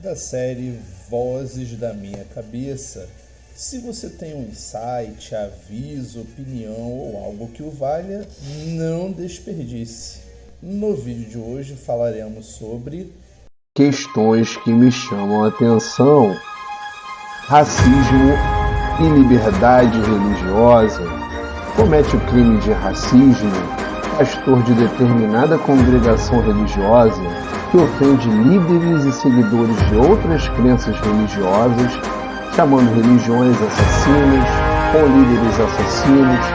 da série Vozes da Minha Cabeça. Se você tem um insight, aviso, opinião ou algo que o valha, não desperdice. No vídeo de hoje falaremos sobre questões que me chamam a atenção: racismo e liberdade religiosa. Comete o crime de racismo pastor de determinada congregação religiosa que ofende líderes e seguidores de outras crenças religiosas, chamando religiões assassinas, ou líderes assassinos,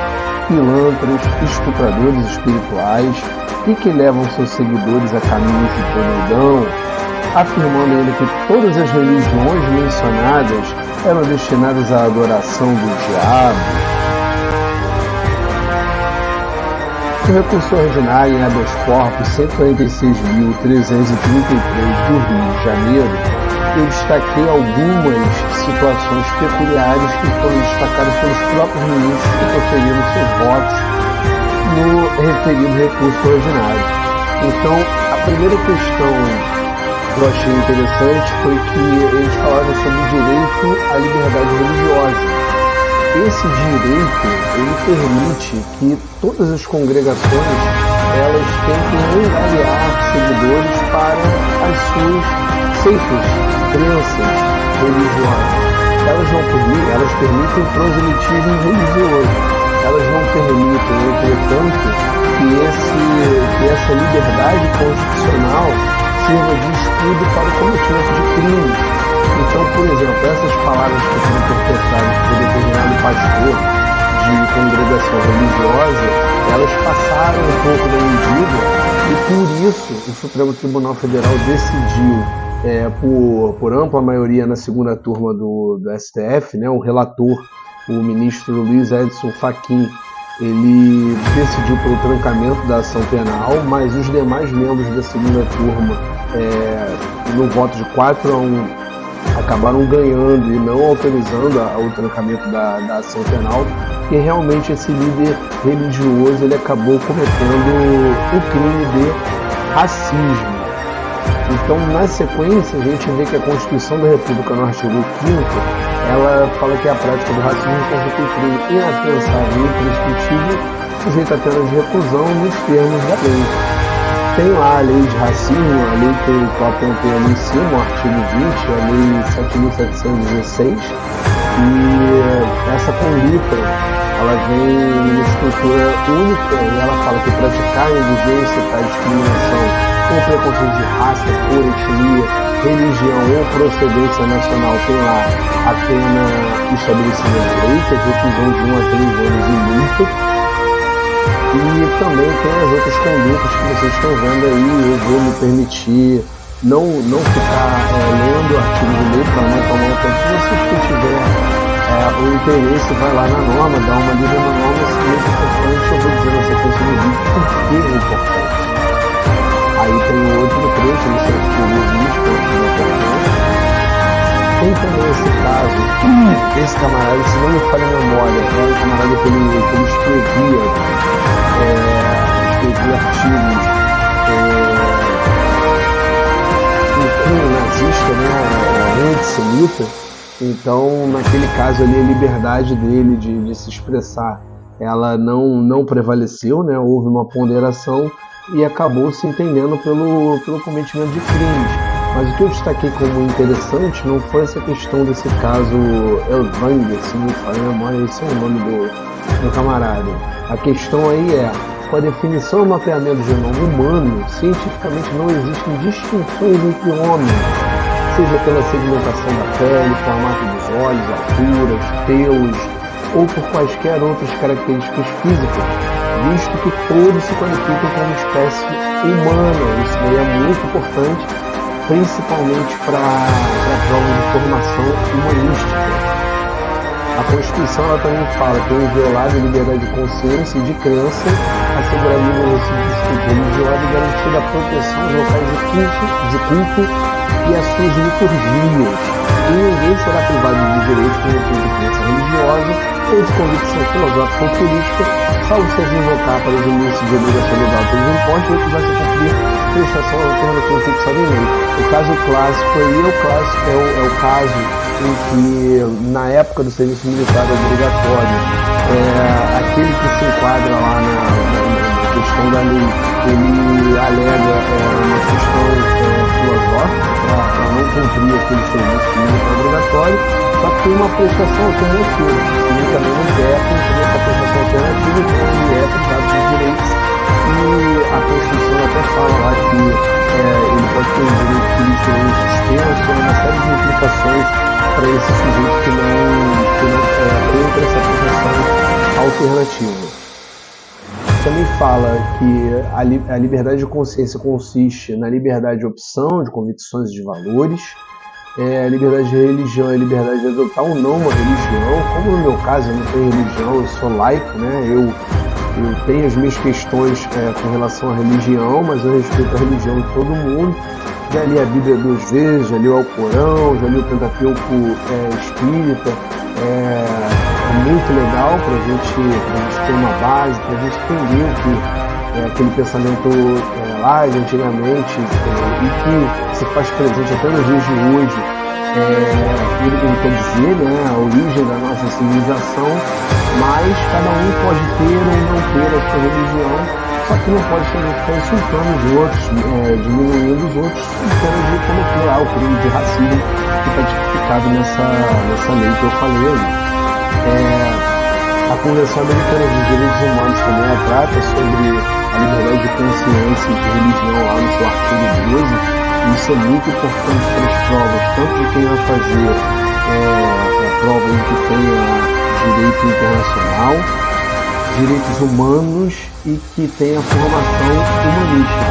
pilantras, estupradores espirituais e que levam seus seguidores a caminhos de podridão, afirmando ele que todas as religiões mencionadas eram destinadas à adoração do diabo. O recurso ordinário em habeas corpus 146.333 do Rio de Janeiro, eu destaquei algumas situações peculiares que foram destacadas pelos próprios ministros que proferiram seus votos no referido recurso ordinário. Então, a primeira questão que eu achei interessante foi que eles falaram sobre o direito à liberdade religiosa. Esse direito, ele permite que todas as congregações, elas tentem angariar seguidores para as suas seitas, crenças religiosas. Elas permitem o proselitismo religioso. Elas não permitem, entretanto, que essa liberdade constitucional sirva de escudo para o cometimento de crimes. Então, por exemplo, essas palavras que foram interpretadas por determinado pastor de congregação religiosa, elas passaram um pouco da medida e por isso o Supremo Tribunal Federal decidiu, por ampla maioria na segunda turma do STF, né, o relator, o ministro Luiz Edson Fachin, ele decidiu pelo trancamento da ação penal, mas os demais membros da segunda turma, no voto de 4-1, acabaram ganhando e não autorizando o trancamento da ação penal, porque realmente esse líder religioso ele acabou cometendo o crime de racismo. Então, na sequência, a gente vê que a Constituição da República, no artigo 5º, ela fala que a prática do racismo constitui crime inafiançável e imprescritível, sujeito apenas de reclusão nos termos da lei. Tem lá a lei de racismo, a lei que eu apontei ali em cima, o artigo 20, a lei 7.716, e essa conduta, ela vem em estrutura única e ela fala que praticar a indigência, a discriminação ou preconceito de raça, cor, etnia, religião ou procedência nacional tem lá a pena estabelecida na lei, que é reclusão de 1 a 3 anos e multa. E também tem as outras condutas que vocês estão vendo aí. Eu vou me permitir não ficar lendo o artigo de lei para não tomar o tempo. Se você tiver o interesse, vai lá na norma, dá uma lida na norma. Se é muito importante, eu vou dizer na sequência do vídeo por que é importante. Aí tem o outro trecho, no seu artigo 20, que é o artigo importante. Tem também esse caso, esse camarada, se não me falha a memória, é um camarada que ele escrevia artigos um cunho nazista, né, antissemita. Então, naquele caso ali, a liberdade dele de se expressar, ela não prevaleceu, né, houve uma ponderação e acabou se entendendo pelo cometimento de crimes. Mas o que eu destaquei como interessante não foi essa questão desse caso Elvanger, se não me falha a memória, esse é o nome do camarada. A questão aí é, com a definição e mapeamento do genoma humano, cientificamente não existem distinções entre homens, seja pela segmentação da pele, formato dos olhos, alturas, pelos, ou por quaisquer outras características físicas, visto que todos se qualificam como espécie humana. Isso daí é muito importante, principalmente para a prova de formação humanística. A Constituição ela também fala que é inviolada a liberdade de consciência e de crença, assegurada a liberdade religiosa e garantida a proteção aos locais de culto e às suas liturgias. E ninguém será privado de direitos como de crença religiosa ou de convicção filosófica ou política, salvo se as invocar para os inícios de obrigação legal pelos impostos, ou recusar-se a cumprir prestação alternativa fixada em lei. O caso clássico aí é o caso em que, na época do serviço militar obrigatório, aquele que se enquadra lá na questão da lei, ele alega uma questão filosófica para não cumprir aquele serviço militar obrigatório, só que tem uma prestação alternativa. Ele também não quer cumprir essa prestação alternativa, então ele é privado de direitos. E a Constituição até fala lá que ele pode ter um direito político suspenso, uma série de implicações para esse sujeito que não cumpre essa prestação alternativa. Também fala que a liberdade de consciência consiste na liberdade de opção, de convicções e de valores. A liberdade de religião é a liberdade de adotar ou não uma religião. Como no meu caso eu não tenho religião, eu sou laico, né? Eu tenho as minhas questões com relação à religião, mas eu respeito a religião de todo mundo. Já li a Bíblia 2 vezes, já li o Alcorão, já li o Pentateuco espírita. É muito legal para a gente ter uma base, para a gente entender o que aquele pensamento lá de antigamente e que se faz presente até nos dias de hoje. Ele quer dizer, né, a origem da nossa civilização, mas cada um pode ter ou não ter a sua religião, só que não pode também ficar insultando os outros, diminuindo os outros, então de cometer lá o crime de racismo que está tipificado nessa lei que eu falei ali. A Convenção Americana dos Direitos Humanos também trata sobre a liberdade de consciência e de religião lá no seu artigo 12. Isso é muito importante para as provas, tanto de quem vai fazer a prova em que tenha direito internacional, direitos humanos e que tenha formação humanística.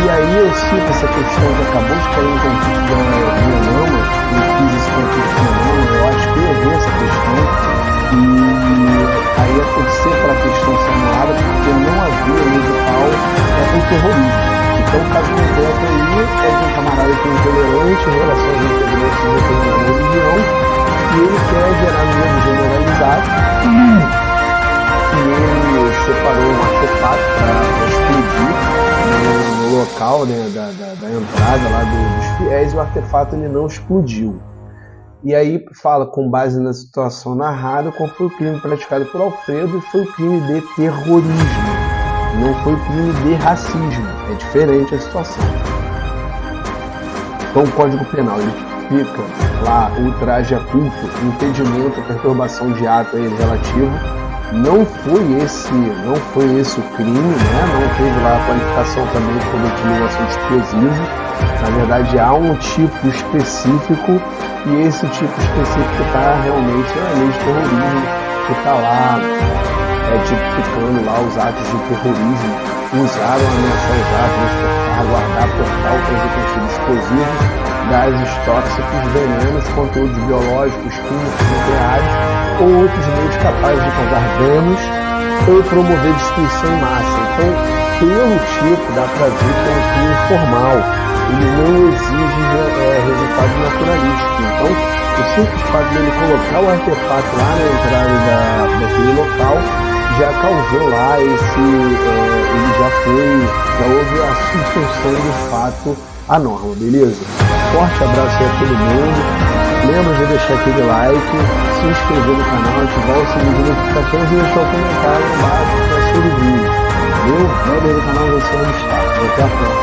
E aí eu cito essa questão que acabou de cair em conflito da Vietnã, eu fiz esse conflito com a Vietnã, eu acho que eu ia ver essa questão, e aí ia torcer para a questão ser anulada, porque não havia no edital o terrorismo. Então o caso concreto aí é de um camarada que é intolerante em relação aos integrantes de determinada religião, e ele quer gerar medo generalizado, e ele separou um artefato para explodir no local, né, da entrada lá dos fiéis, e o artefato ele não explodiu. E aí fala, com base na situação narrada, qual foi o crime praticado por Alfredo, e foi o crime de terrorismo, não foi o crime de racismo. É diferente a situação. Então o Código Penal ele fica lá ultraje a culto, impedimento, perturbação de ato relativo. Não foi esse o crime, né? Não teve lá a qualificação também por utilização de explosivo. Na verdade há um tipo específico, e esse tipo específico está realmente na lei de terrorismo, que está lá tipificando lá os atos de terrorismo, usaram, ameaçar usar, transportar, guardar, portar ou trazer consigo explosivos, gases tóxicos, venenos, conteúdos biológicos, químicos, nucleares ou outros meios capazes de causar danos ou promover destruição em massa. Então, pelo tipo, dá para ver que é um crime formal, ele não exige resultado naturalístico. Então, o simples fato dele colocar o artefato lá na entrada daquele local já causou lá já houve a suspensão do fato à norma, beleza? Forte abraço aí a todo mundo, lembra de deixar aquele like, se inscrever no canal, ativar o sininho de notificações e deixar o comentário embaixo para o vídeo, valeu? Vai ver o canal, você vai estar. Até a próxima.